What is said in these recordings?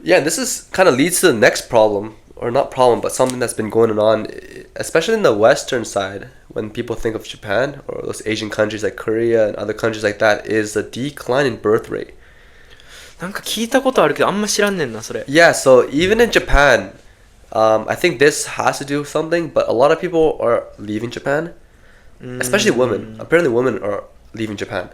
Yeah, this is kind of leads to the next problem, or not problem, but something that's been going on, especially in the Western side. When people think of Japan or those Asian countries like Korea and other countries like that, is the decline in birth rate. なんか聞いたことあるけどあんま知らんねんなそれ。 Yeah, so even in Japan, I think this has to do with something, but a lot of people are leaving Japan, especially women. Apparently, women are leaving Japan.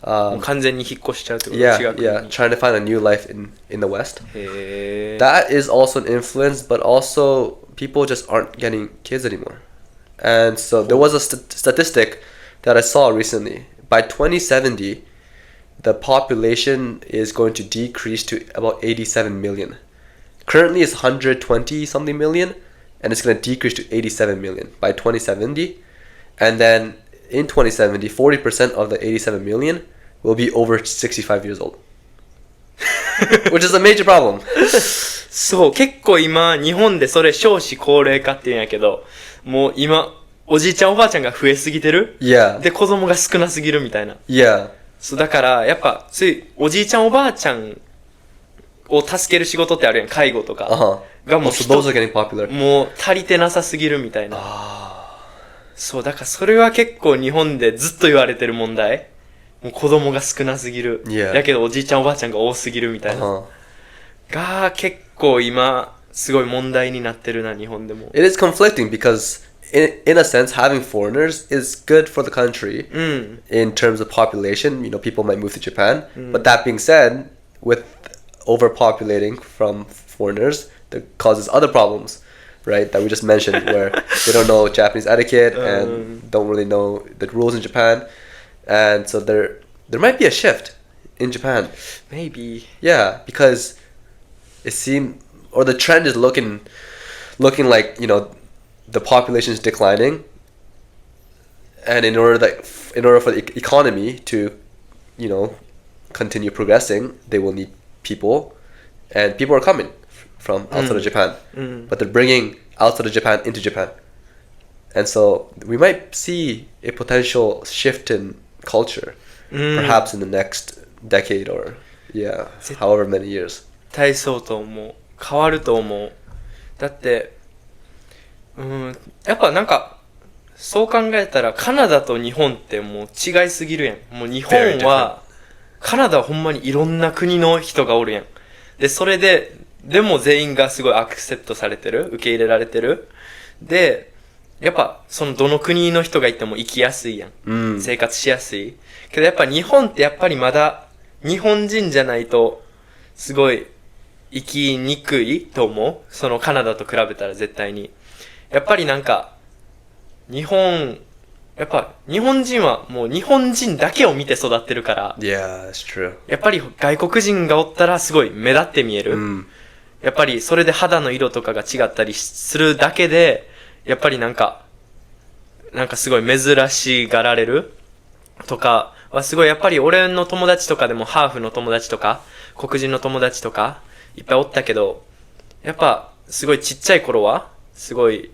もう完全に引っ越しちゃうってこと。 Yeah, 違う国に。 yeah, trying to find a new life in the West. へえ。 That is also an influence, but also people just aren't getting kids anymore. And so there was a statistic that I saw recently. By 2070, the population is going to decrease to about 87 million. Currently it's 120 something million, and it's going to decrease to 87 million by 2070. And then in 2070, 40% of the 87 million will be over 65 years old. Which is a major problem. そう結構今日本でそれ少子高齢化って言うんやけど、もう今おじいちゃんおばあちゃんが増えすぎてる。 Yeah. で子供が少なすぎるみたいな。 Yeah. そうだからやっぱそういうおじいちゃんおばあちゃんを助ける仕事ってあるやん、介護とか がもう So those are getting popular. もう足りてなさすぎるみたいな。そうだからそれは結構日本でずっと言われてる問題。もう子供が少なすぎる。 Yeah. やけどおじいちゃんおばあちゃんが多すぎるみたいな。が結構今すごい問題になってるな日本でも。 It is conflicting because in a sense having foreigners is good for the country in terms of population. You know, people might move to Japan. But that being said, with overpopulating from foreigners, that causes other problems, right? That we just mentioned, where they don't know Japanese etiquette and don't really know the rules in Japan. And so there might be a shift in Japan. Maybe. Yeah, because it seemed, or the trend is looking like, you know, the population is declining, and in order for the economy to, you know, continue progressing, they will need people, and people are coming from outside of Japan, but they're bringing outside of Japan into Japan, and so we might see a potential shift in culture, perhaps in the next decade or however many years. 絶対そうと思う。変わると思う。だってやっぱなんかそう考えたらカナダと日本ってもう違いすぎるやん。もう日本はカナダはほんまにいろんな国の人がおるやん。でそれでも全員がすごいアクセプトされてる、受け入れられてる。でやっぱそのどの国の人がいても生きやすいやん、生活しやすいけどやっぱ日本ってやっぱりまだ日本人じゃないとすごい生きにくいと思う。そのカナダと比べたら絶対にやっぱりなんかやっぱ日本人はもう日本人だけを見て育ってるから、 Yeah, that's true. やっぱり外国人がおったらすごい目立って見える、やっぱりそれで肌の色とかが違ったりするだけでやっぱりなんかすごい珍しがられるとかはすごいやっぱり俺の友達とかでもハーフの友達とか黒人の友達とかいっぱいおったけどやっぱすごいちっちゃい頃はすごい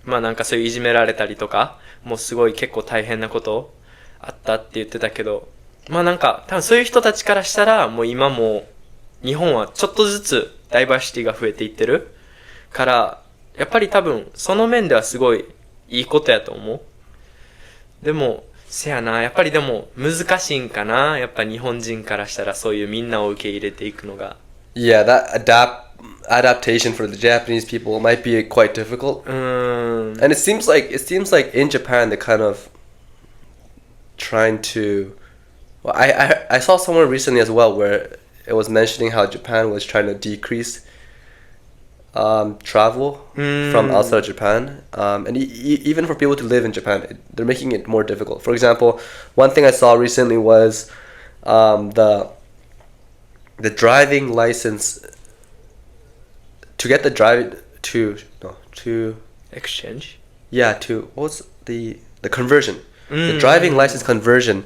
まあなんかそういういじめられたりとかもうすごい結構大変なことあったって言ってたけどまあなんか多分そういう人たちからしたらもう今も日本はちょっとずつダイバーシティが増えていってるからやっぱり多分その面ではすごいいいことやと思う。でもせやなやっぱりでも難しいんかなやっぱ日本人からしたらそういうみんなを受け入れていくのが。 Yeah, that adaptation for the Japanese people might be quite difficult. And it seems like in Japan they're kind of trying to. Well, I saw somewhere recently as well where it was mentioning how Japan was trying to decrease travel from outside of Japan, and even for people to live in Japan, they're making it more difficult. For example, one thing I saw recently was the driving license. To get the to exchange? Yeah, to what's the conversion? The driving license conversion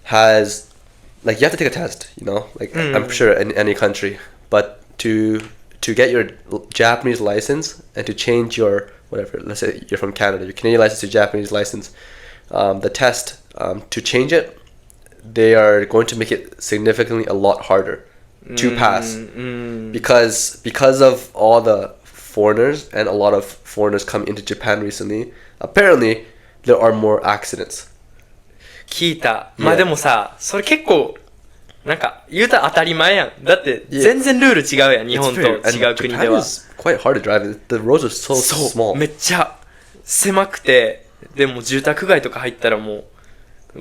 has like you have to take a test, you know, like I'm sure in any country, but to get your Japanese license and to change your whatever, let's say you're from Canada, your Canadian license to Japanese license, the test to change it, they are going to make it significantly a lot harder to pass うん。 because of all the foreigners and a lot of foreigners come into Japan recently. Apparently, there are more accidents. 聞いた。まあ Yeah. でもさ、それ結構、なんか、言うたら当たり前やん。だって、 Yeah. 全然ルール違うやん。日 It's 本と very- 違う and 国 Japan では。 is quite hard to drive. The roads are so そう small. めっちゃ狭くて、でも住宅街とか入ったらもう、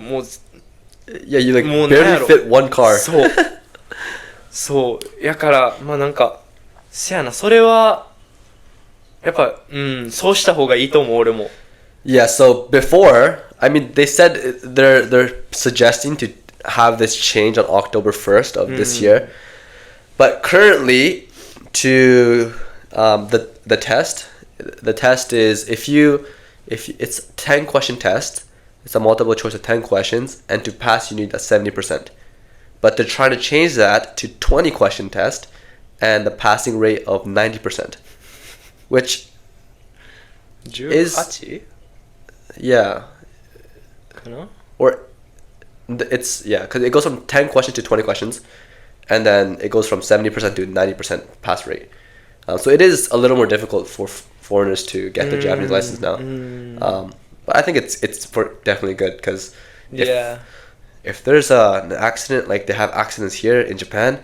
Yeah, you like もうなんや barely ろ fit one car. そう。そう。やから、まあなんか、せやな、それは、やっぱ、そうした方がいいと思う、俺も。Yeah, so before, I mean, they said they're suggesting to have this change on October 1st of this year. But currently, to the test is if it's 10 question test, it's a multiple choice of 10 questions, and to pass you need a 70%. But they're trying to change that to 20 question test, and the passing rate of 90%, which 18? yeah, かな or it's yeah, because it goes from 10 questions to 20 questions, and then it goes from 70% to 90% pass rate. So it is a little more difficult for foreigners to get the Japanese license now. But I think it's definitely good because Yeah. if there's an accident, like they have accidents here in Japan,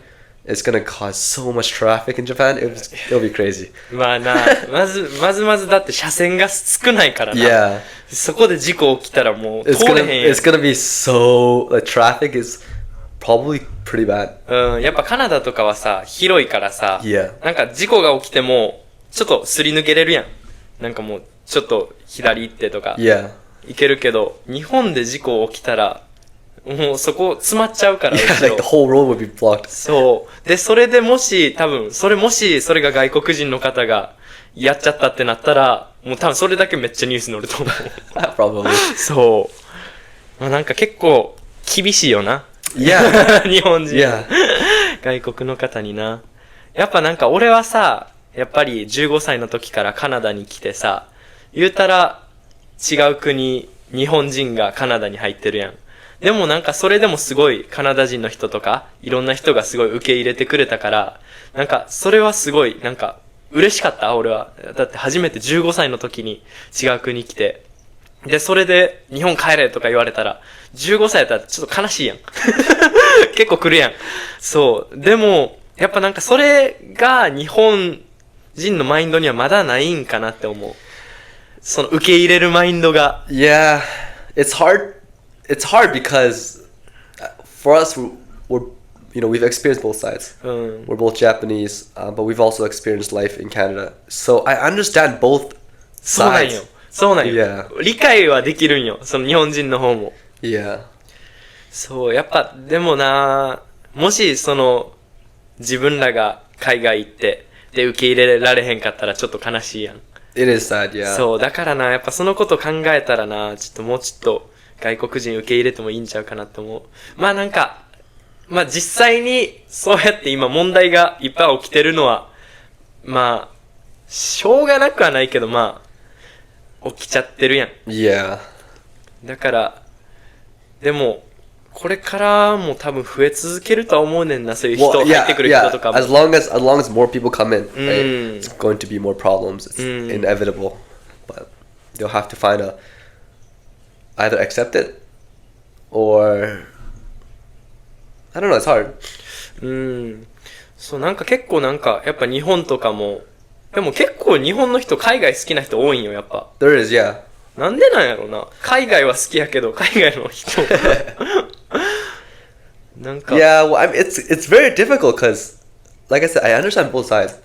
it's gonna cause so much traffic in Japan. It'll be crazy. まあな、まずだって車線が少ないからな。 Yeah, そこで事故起きたらもう it's 通 gonna れへんやん it's gonna be so the traffic is probably pretty bad. うん、やっぱカナダとかはさ、広いからさ、 Yeah. なんか事故が起きても、ちょっとすり抜けれるやん。なんかもう、ちょっと左行ってとか、 Yeah. 行けるけど、日本で事故起きたら、もうそこ詰まっちゃうから、 Yeah, 後ろ like the whole road would be blocked. そう。で、それでもし、多分、それが外国人の方がやっちゃったってなったら、もう多分それだけめっちゃニュースに載ると思う。 Probably. そう。まあなんか結構厳しいよな。 Yeah. 日本人。 Yeah. 外国の方にな。やっぱなんか俺はさ、やっぱり15歳の時からカナダに来てさ、言うたら違う国、日本人がカナダに入ってるやん。でもなんかそれでもすごいカナダ人の人とか、いろんな人がすごい受け入れてくれたから、なんかそれはすごいなんか嬉しかった俺は。だって初めて15歳の時に違う国来て、で、それで日本帰れとか言われたら、15歳やったらちょっと悲しいやん。結構来るやん。そう。でも、やっぱなんかそれが日本人のマインドにはまだないんかなって思う。その受け入れるマインドが。 Yeah, it's hard. It's hard because for us, we're we've experienced both sides. うん。 We're both Japanese, but we've also experienced life in Canada. So I understand both そうなんよ sides.。そうなんよ。 Yeah. 理解はできるんよ。その日本人の方も。 Yeah. そう、やっぱ、でもな、もしその、自分らが海外行って、で、受け入れられへんかったらちょっと悲しいやん。 It is sad, yeah. そう、だからな、やっぱそのこと考えたらな、ちょっともうちょっと外国人受け入れてもいいんちゃうかなって思う。まあなんか、まあ実際にそうやって今問題がいっぱい起きてるのは、まあ、しょうがなくはないけどまあ、起きちゃってるやん。 Yeah. だから、でも、これからも多分増え続けるとは思うねんな、そういう人、 Well, 入って yeah, くる人 yeah. とかも。 As long as more people come in, right, Mm. it's going to be more problems. It's inevitable, but they'll have to find either accept it or I don't know. It's hard. そう、なんか結構なんか、やっぱ日本とかも、でも結構日本の人、海外好きな人多いんよ、やっぱ。 There is, yeah. なんでなんやろな。海外は好きやけど、海外の人。なんか、 Yeah, well, it's very difficult because, like I said, I understand both sides.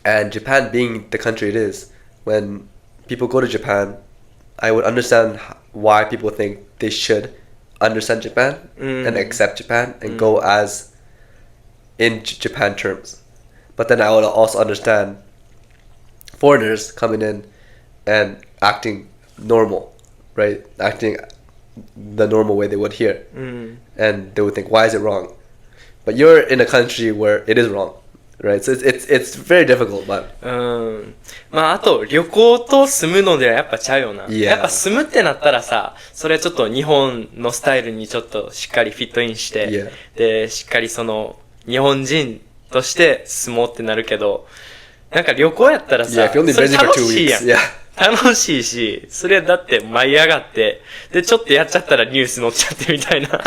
And Japan being the country it is, when people go to Japan, I would understand why people think they should understand Japan and accept Japan and go as in Japan terms. But then I would also understand foreigners coming in and acting normal, right? Acting the normal way they would here. And they would think, why is it wrong? But you're in a country where it is wrong, right? So it's very difficult, but まあ、あと、旅行と住むのではやっぱちゃうよな。 Yeah. やっぱ住むってなったらさ、それちょっと日本のスタイルにちょっとしっかりフィットインして、 Yeah. で、しっかりその、日本人として住もうってなるけど、なんか旅行やったらさ、 Yeah, if you're only それ busy for 楽 2 しいや weeks. ん。 Yeah. 楽しいし、それだって舞い上がって、で、ちょっとやっちゃったらニュース載っちゃってみたいな。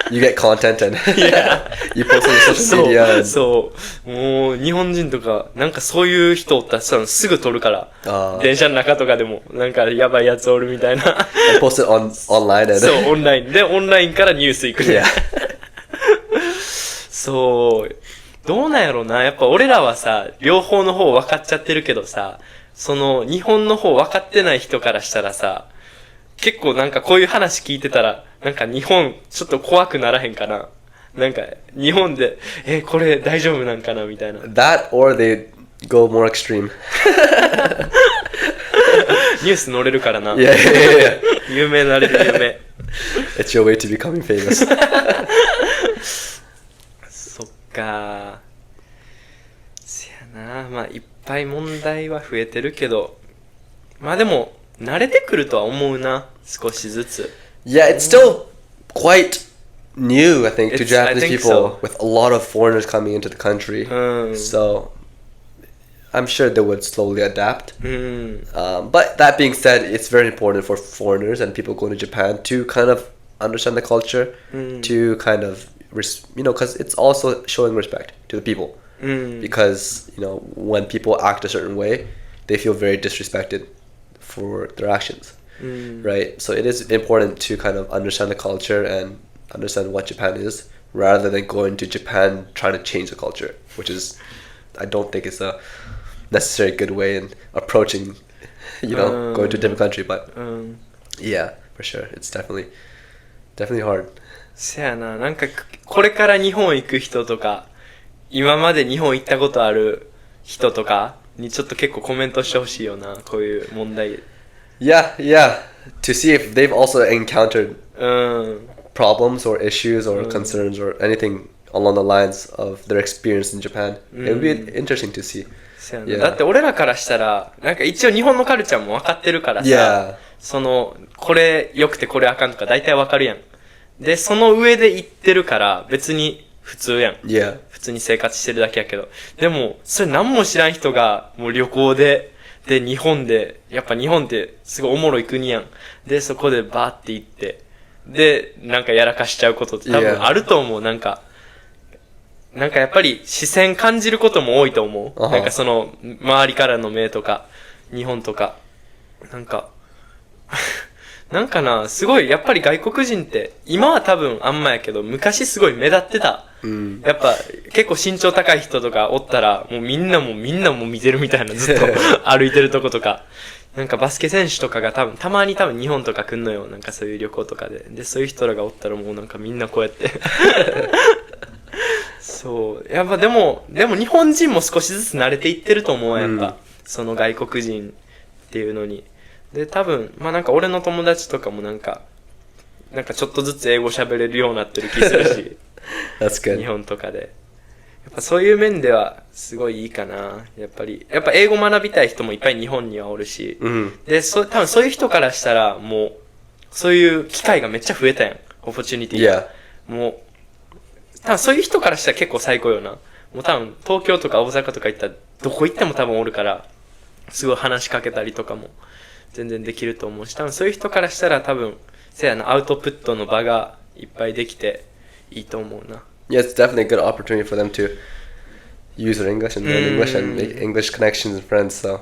You get content and Yeah. you post on your social そう media. And, そう。もう、日本人とか、なんかそういう人おったらさ、すぐ撮るから。あー電車の中とかでも、なんかやばいやつおるみたいな。and post it online. And そう、オンライン。で、オンラインからニュース行くね。Yeah. そう。どうなんやろな。やっぱ俺らはさ、両方の方分かっちゃってるけどさ、その、日本の方分かってない人からしたらさ、結構なんかこういう話聞いてたら、なんか日本ちょっと怖くならへんかな。なんか、日本で、これ大丈夫なんかなみたいな。That or they go more extreme. ニュース乗れるからな。Yeah, yeah, yeah, yeah. 有名なれる有名。It's your way to becoming famous. そっか。せやな。まあ、いっぱい問題は増えてるけど、まあでも、慣れてくるとは思うな。少しずつ。 Yeah, it's still quite new, I think, to It's- I Japanese think people so. with a lot of foreigners coming into the country. So I'm sure they would slowly adapt. うん。 But that being said, it's very important for foreigners and people going to Japan to kind of understand the culture, to kind of, because it's also showing respect to the people. うん。 Because, when people act a certain way, they feel very disrespected for their actions. うん。 Right? So it is important to kind of understand the culture and understand what Japan is rather than going to Japan trying to change the culture, which is, I don't think it's a necessary good way in approaching, going to a different country. But うん。 yeah, for sure. It's definitely hard. せやな。なんか、これから日本行く人とか、今まで日本行ったことある人とかにちょっと結構コメントしてほしいよな。こういう問題。Yeah, yeah. To see if they've also encountered うん。 problems or issues or concerns or anything along the lines of their experience in Japan. It would be interesting to see. せやな。 Yeah. だって俺らからしたら、なんか一応日本のカルチャーも分かってるからさ、 Yeah. その、これ良くてこれあかんとか大体分かるやん。で、その上で行ってるから別に普通やん。 Yeah. 普通に生活してるだけやけど。でも、それ何も知らん人が、もう旅行で、で、日本で、やっぱ日本ってすごいおもろい国やん。で、そこでバーって行って、で、なんかやらかしちゃうことって多分 Yeah. あると思う。なんかやっぱり視線感じることも多いと思う。 Uh-huh. なんかその、周りからの目とか、日本とか。なんか、なんかな、すごい、やっぱり外国人って、今は多分あんまやけど、昔すごい目立ってた。やっぱ、結構身長高い人とかおったら、もうみんなも見てるみたいな、ずっと歩いてるとことか。なんかバスケ選手とかがたまに日本とか来んのよ。なんかそういう旅行とかで。で、そういう人らがおったらもうなんかみんなこうやって。そう。やっぱでも日本人も少しずつ慣れていってると思う、やっぱ。その外国人っていうのに。で、多分、まあなんか俺の友達とかもなんかちょっとずつ英語喋れるようになってる気するし。That's good. 日本とかで。やっぱそういう面ではすごいいいかな。やっぱ英語学びたい人もいっぱい日本にはおるし。で、多分そういう人からしたらもう、そういう機会がめっちゃ増えたやん。オポチュニティが。もう、多分そういう人からしたら結構最高よな。もう多分東京とか大阪とか行ったらどこ行っても多分おるから、すごい話しかけたりとかも全然できると思うし、多分そういう人からしたら多分、せやな、アウトプットの場がいっぱいできていいと思うな。Yeah, it's definitely a good opportunity for them to use their English and learn English and make English connections and friends. So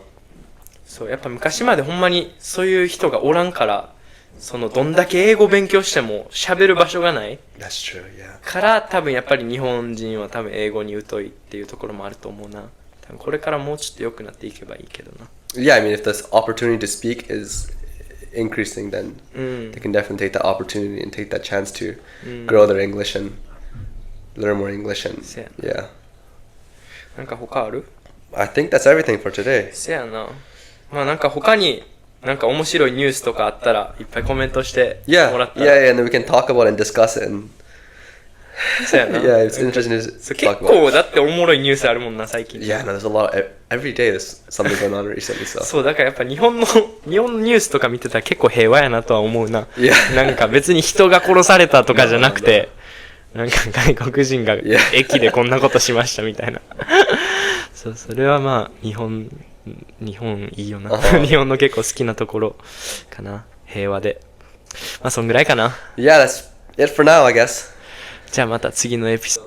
そう、やっぱ昔までほんまにそういう人がおらんから、そのどんだけ英語勉強しても喋る場所がない that's true. Yeah. から多分やっぱり日本人は多分英語に疎いっていうところもあると思うな。多分これからもうちょっと良くなっていけばいいけどな。Yeah, I mean, if this opportunity to speak is increasing, then they can definitely take that opportunity and take that chance to grow their English and learn more English. And せや yeah, なんか他ある？ I think that's everything for today. せやな。まあなんか他になんか面白いニュースとかあったらいっぱいコメントしても Yeah, らった yeah, ら。 yeah, and then we can talk about it and discuss it. And せやな。 yeah, it's interesting to そう talk 結 about. 構だっておもろいニュースあるもんな最近。 Yeah, no, there's a lot. Every day there's something going on recently. So そう、だからやっぱ日本のニュースとか見てたら結構平和やなとは思うな。いやなんか別に人が殺されたとかじゃなくて、なんか外国人が Yeah. 駅でこんなことしましたみたいな。そう、それはまあ、日本いいよな。日本の結構好きなところかな。平和で。まあ、そんぐらいかな。Yeah, that's it for now, I guess. じゃあまた次のエピソード